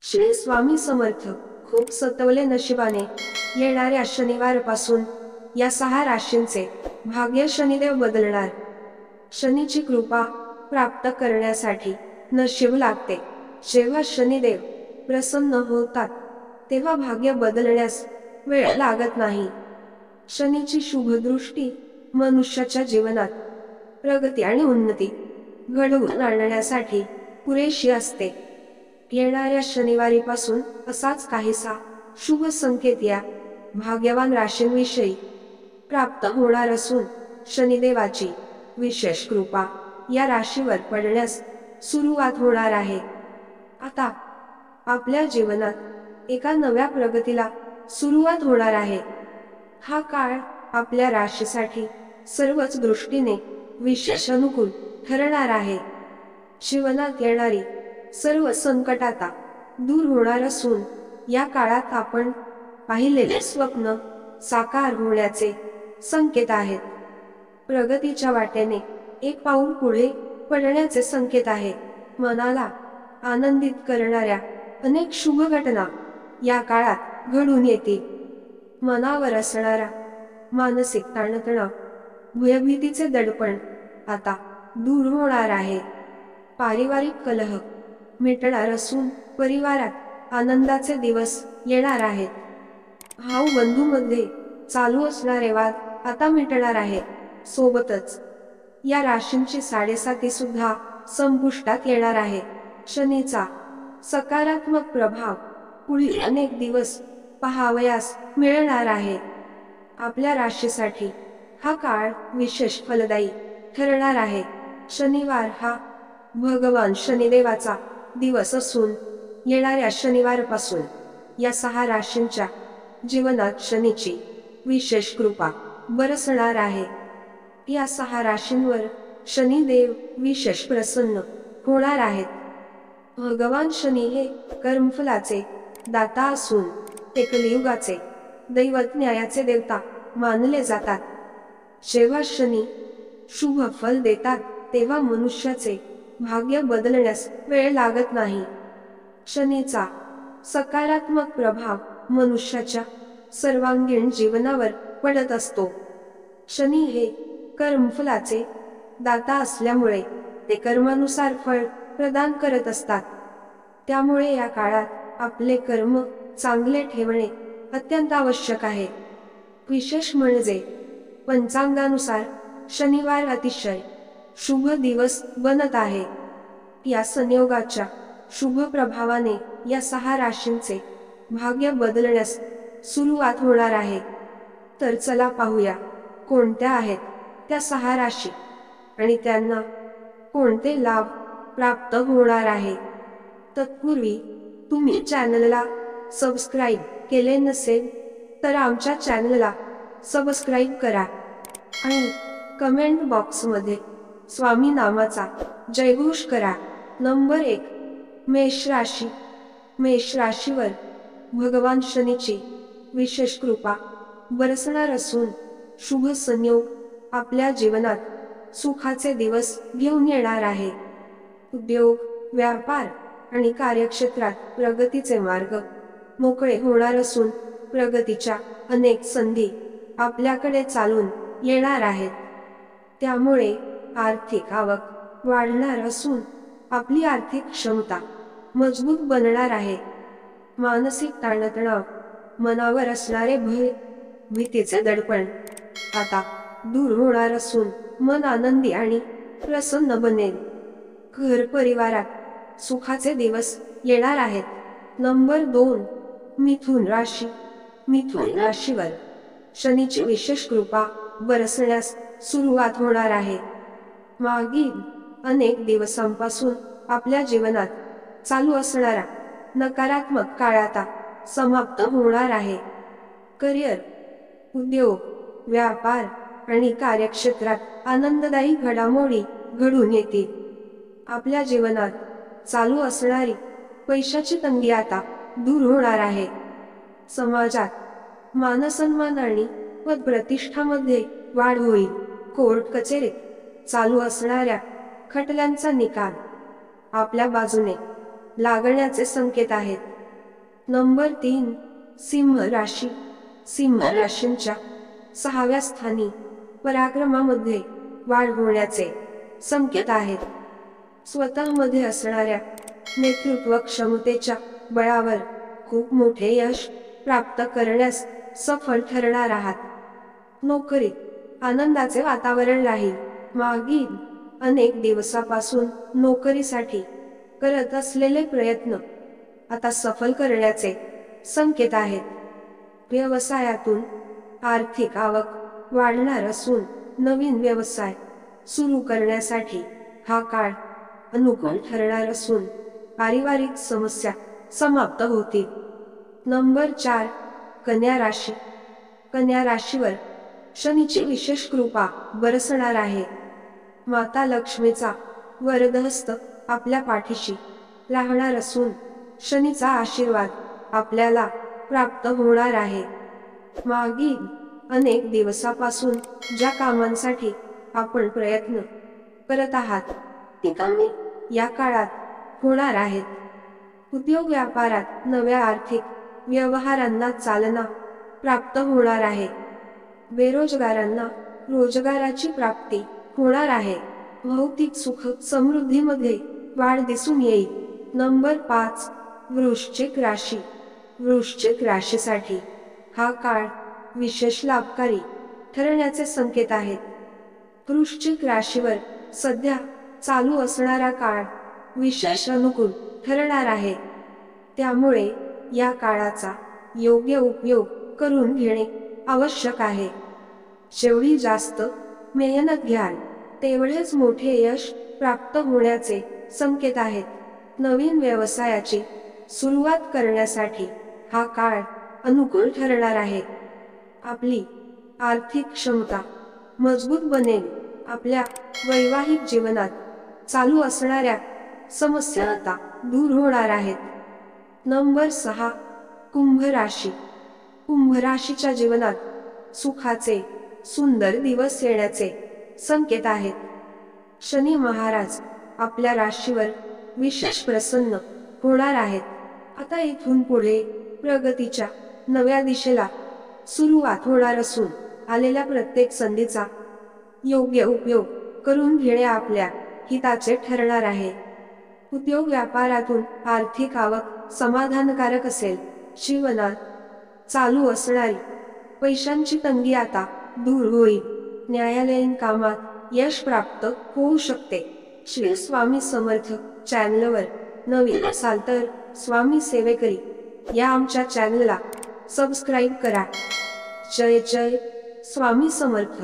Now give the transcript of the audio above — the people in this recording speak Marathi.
श्री स्वामी समर्थ. खूप सतवले नशिबाने येणाऱ्या शनिवारपासून या 6 राशींचे भाग्य शनिदेव बदलणार. शनीची कृपा प्राप्त करण्यासाठी नशीब लागते. जेव्हा शनिदेव प्रसन्न होतात तेव्हा भाग्य बदलण्यास वेळ लागत नाही. शनीची शुभदृष्टी मनुष्याच्या जीवनात प्रगती आणि उन्नती घडवून आणण्यासाठी पुरेशी असते. येणाऱ्या शनिवारीपासून असाच काहीसा शुभ संकेत या भाग्यवान राशींविषयी प्राप्त होणार असून शनिदेवाची विशेष कृपा या राशीवर पडण्यास सुरुवात होणार आहे. आता आपल्या जीवनात एका नव्या प्रगतीला सुरुवात होणार आहे. हा काळ आपल्या राशीसाठी सर्वच दृष्टीने विशेष अनुकूल ठरणार आहे. जीवनात येणारी सर्व संकट आता दूर होणार असून या काळात आपण पाहिलेले स्वप्न साकार होण्याचे संकेत आहेत. प्रगतीच्या वाटेने एक पाऊल पुढे पडण्याचे संकेत आहे. मनाला आनंदित करणाऱ्या अनेक शुभ घटना या काळात घडून येतील. मनावर असणारा मानसिक ताणतणाव, भयभीतीचे दडपण आता दूर होणार आहे. पारिवारिक कलह मिटणार असून परिवारात आनंदाचे दिवस येणार आहेत. भाऊ बंधूंमध्ये चालू असणारे वाद आता मिटणार आहेत. सोबतच या राशींची 7.5 सुद्धा संपुष्टात येणार आहे. शनीचा सकारात्मक प्रभाव पुढील अनेक दिवस पाहावयास मिळणार आहे. आपल्या राशीसाठी हा काळ विशेष फलदायी ठरणार आहे. शनिवार हा भगवान शनिदेवाचा दिवस असून येणाऱ्या शनिवारपासून या 6 राशींच्या जीवनात शनीची विशेष कृपा बरसणार आहे. या 6 राशींवर शनिदेव विशेष प्रसन्न होणार आहेत. भगवान शनी हे कर्मफलाचे दाता असून ते कलियुगाचे दैवत, न्यायाचे देवता मानले जातात. जेव्हा शनी शुभ फल देतात तेव्हा मनुष्याचे भाग्य बदलण्यास वेळ लागत नाही. शनीचा सकारात्मक प्रभाव मनुष्याच्या सर्वांगीण जीवनावर पडत असतो. शनी हे कर्मफलाचे दाता असल्यामुळे ते कर्मानुसार फळ प्रदान करत असतात. त्यामुळे या काळात आपले कर्म चांगले ठेवणे अत्यंत आवश्यक आहे. विशेष म्हणजे पंचांगानुसार शनिवार अतिशय शुभ दिवस बनत आहे. या संयोगाच्या शुभ प्रभावाने या 6 राशींचे भाग्य बदलण्यास सुरुवात होणार आहे. तर चला पाहूया कोणत्या आहेत त्या 6 राशी आणि त्यांना कोणते लाभ प्राप्त होणार आहे. तत्पूर्वी तुम्ही चॅनलला सबस्क्राईब केले नसेल तर आमच्या चॅनलला सबस्क्राईब करा आणि कमेंट बॉक्समध्ये स्वामी नामाचा जयघोष करा. नंबर 1, मेष राशी. मेष राशीवर भगवान शनीची विशेष कृपा बरसणार असून शुभ संयोग आपल्या जीवनात सुखाचे दिवस घेऊन येणार आहे. उद्योग, व्यापार आणि कार्यक्षेत्रात प्रगतीचे मार्ग मोकळे होणार असून प्रगतीच्या अनेक संधी आपल्याकडे चालून येणार आहेत. त्यामुळे आर्थिक आवक वाढणार असून आपली आर्थिक क्षमता मजबूत बनणार आहे. मानसिक ताणतणाव, मनावर असणारे भय, भीतीचे दडपण आता दूर होणार असून मन आनंदी आणि प्रसन्न बनेल. घर परिवारात सुखाचे दिवस येणार आहेत. नंबर 2, मिथुन राशी. मिथुन राशीवर शनीची विशेष कृपा बरसण्यास सुरुवात होणार आहे. मागील अनेक दिवसांपासून आपल्या जीवनात चालू असणारा नकारात्मक काळ आता समाप्त होणार आहे. करिअर, उद्योग, व्यापार आणि कार्यक्षेत्रात आनंददायी घडामोडी घडून येतील. आपल्या जीवनात चालू असणारी पैशाची तंगी आता दूर होणार आहे. समाजात मानसन्मान आणि पदप्रतिष्ठामध्ये वाढ होईल. कोर्ट कचेरीत चालू असणाऱ्या खटल्यांचा निकाल आपल्या बाजूने लागण्याचे संकेत आहेत. नंबर 3, सिंह राशी. सिंह राशींच्या 6व्या स्थानी पराक्रमामध्ये वाढ होण्याचे संकेत आहेत. स्वतःमध्ये असणाऱ्या नेतृत्व क्षमतेच्या बळावर खूप मोठे यश प्राप्त करण्यास सफल ठरणार आहात. नोकरीत आनंदाचे वातावरण राहील. मागील अनेक दिवसापासून नोकरीसाठी करत असलेले प्रयत्न आता सफल करण्याचे संकेत आहेत. व्यवसायातून आर्थिक आवक वाढणार असून नवीन व्यवसाय सुरू करण्यासाठी हा काळ अनुकूल ठरणार असून पारिवारिक समस्या समाप्त होतील. नंबर 4, कन्या राशी. कन्या राशीवर शनीची विशेष कृपा बरसणार आहे. माता लक्ष्मीचा वरदहस्त आपल्या पाठीशी राहणार असून शनीचा आशीर्वाद आपल्याला प्राप्त होणार आहे. मागील अनेक दिवसापासून ज्या कामांसाठी आपण प्रयत्न करत आहात ती कामे या काळात होणार आहेत. उद्योग व्यापारात नव्या आर्थिक व्यवहारांना चालना प्राप्त होणार आहे. बेरोजगारांना रोजगाराची प्राप्ती होणार आहे. भौतिक सुख समृद्धीमध्ये वाढ दिसून येईल. नंबर 5, वृश्चिक राशी. वृश्चिक राशीसाठी हा काळ विशेष लाभकारी ठरण्याचे संकेत आहेत. वृश्चिक राशीवर सध्या चालू असणारा काळ विशेष अनुकूल ठरणार आहे. त्यामुळे या काळाचा योग्य उपयोग करून घेणे आवश्यक आहे. जेवढी जास्त मेहनत घ्याल तेवढेच मोठे यश प्राप्त होण्याचे संकेत आहेत. नवीन व्यवसायाची सुरुवात करण्यासाठी हा काळ अनुकूल ठरणार आहे. आपली आर्थिक क्षमता मजबूत बनेल. आपल्या वैवाहिक जीवनात चालू असणाऱ्या समस्या आता दूर होणार आहेत. नंबर 6, कुंभ राशी. कुंभ राशीच्या जीवनात सुखाचे सुंदर दिवस येण्याचे संकेत आहेत. शनी महाराज आपल्या राशीवर विशेष प्रसन्न होणार आहेत. आता इथून पुढे प्रगतीच्या नव्या दिशेला सुरुवात होणार असून आलेल्या प्रत्येक संधीचा योग्य उपयोग करून घेणे आपल्या हिताचे ठरणार आहे. उद्योग व्यापारातून आर्थिक आवक समाधानकारक असेल. जीवनात चालू असणारी पैशांची तंगी आता दूर होईल. न्यायालयीन कामात यश प्राप्त होऊ शकते. श्री स्वामी समर्थ चॅनलवर नवीन असाल तर स्वामी सेवेकरी या आमच्या चॅनलला सबस्क्राईब करा. जय जय स्वामी समर्थ.